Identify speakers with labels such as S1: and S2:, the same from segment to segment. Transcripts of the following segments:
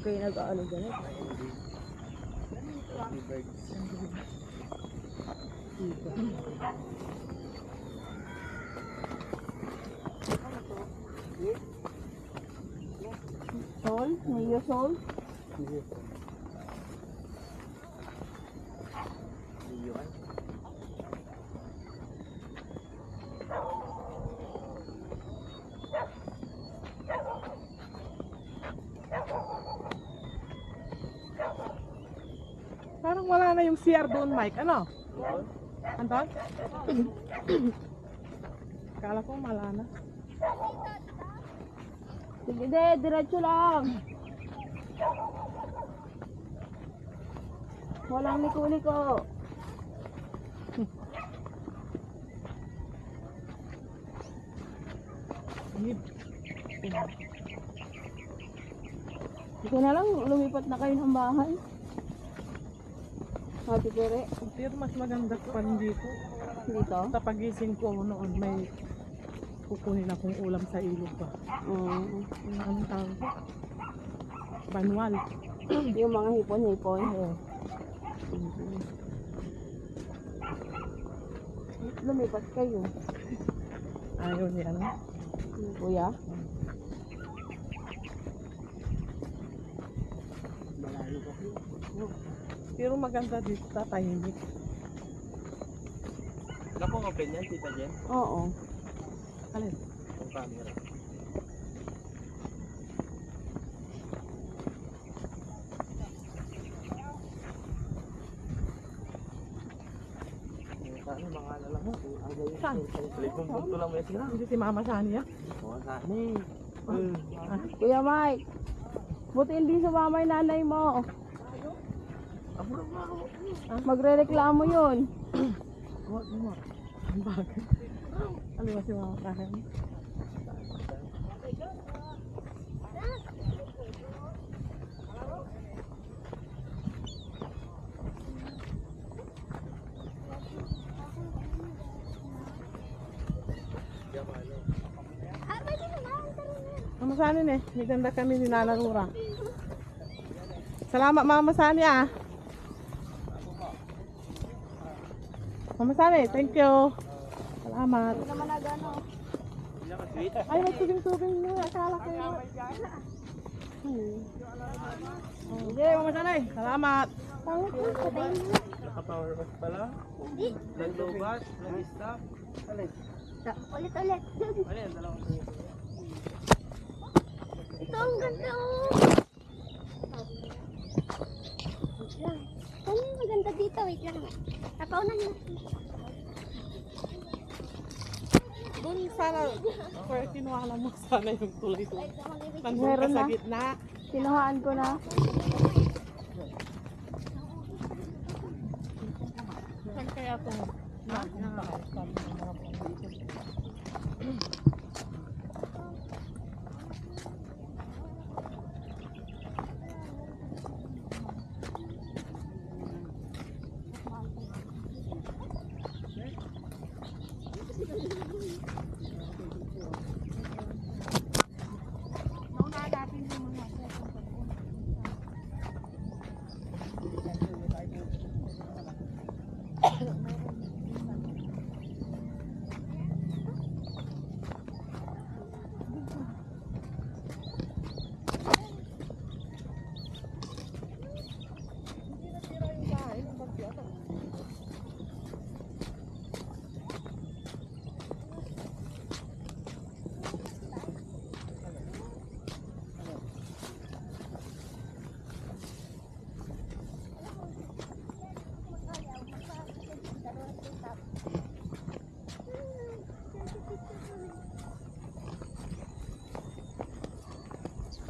S1: Kaya nag-ano dyan eh. Sol? Mayo sol?
S2: Parang wala na yung CR doon, Mike. Ano? Anton? Kala ko wala na.
S1: Sige de, diretso lang. Walang liko-liko. Sige na lang, lumipat na kayo ng bahay. Hati Pere.
S2: Pero mas maganda pa rin dito.
S1: Dito?
S2: Sa pagising ko noon, may kukunin akong ulam sa ilog ba. Anong tawag ko? Banwal.
S1: Yung mga hipon-hipon.
S2: Oo.
S1: Lumipat kayo.
S2: Ayaw niya ano?
S1: Kuya?
S2: Pero maganda dito, tatahimik.
S3: Wala pong open yan, Tita Jen?
S1: Oo.
S2: Alin?
S3: Ang camera. Ano, mga ano lang mo?
S2: Saan?
S3: Libong bunto lang may sira.
S2: Hindi si Mama Sani ah.
S3: Oo, sani.
S1: Kuya Mike, buti hindi sumama yung nanay mo. Magre-reklamo yun.
S2: Huwag mo. Ang bagay. Ano ba si Mama Sani? Mama Sani eh. Maganda kami ni Nana Rura. Salamat Mama Sani ah. Mama Sani, thank you. Salamat.
S1: Hindi naman nagano.
S2: Ay, magtubing-tubing mo. Akala ko yun. Hindi, Mama Sani. Salamat.
S1: Pangit mo, patayin mo.
S3: Naka-power wash pala?
S1: Hindi.
S3: Nag-lobat? Nag-stop? Alin?
S1: Ulit-ulit.
S3: Alin? Dalawang tuyo.
S1: Ito ang ganda oh. Wait lang. Ano yung maganda dito? Wait lang. Napaunan niyo.
S2: Doon sana, kaya kinuhala mo sana yung tulay doon. Nandun ka
S1: Meron
S2: sa
S1: na.
S2: gitna.
S1: Kinuhaan ko na.
S2: Saan kaya ito?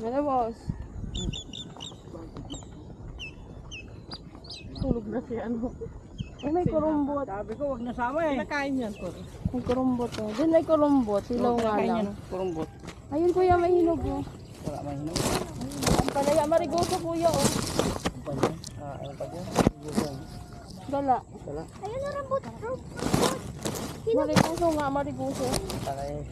S1: Ano boss?
S2: Tulog na si ano.
S1: Ay, may kurumbot.
S3: Sabi ko, huwag nasama eh.
S2: Kinakain yan ko.
S1: May kurumbot oh. Doon may kurumbot. Silaw nga lang.
S3: Kurumbot.
S1: Ayun kuya, may hinog oh.
S3: Wala may hinog.
S1: Ang palaya, marigoso kuya oh.
S3: Ano pa dyan?
S1: Dala.
S3: Wala.
S1: Ayun na rambut. Marigoso nga, marigoso.
S3: Tanay.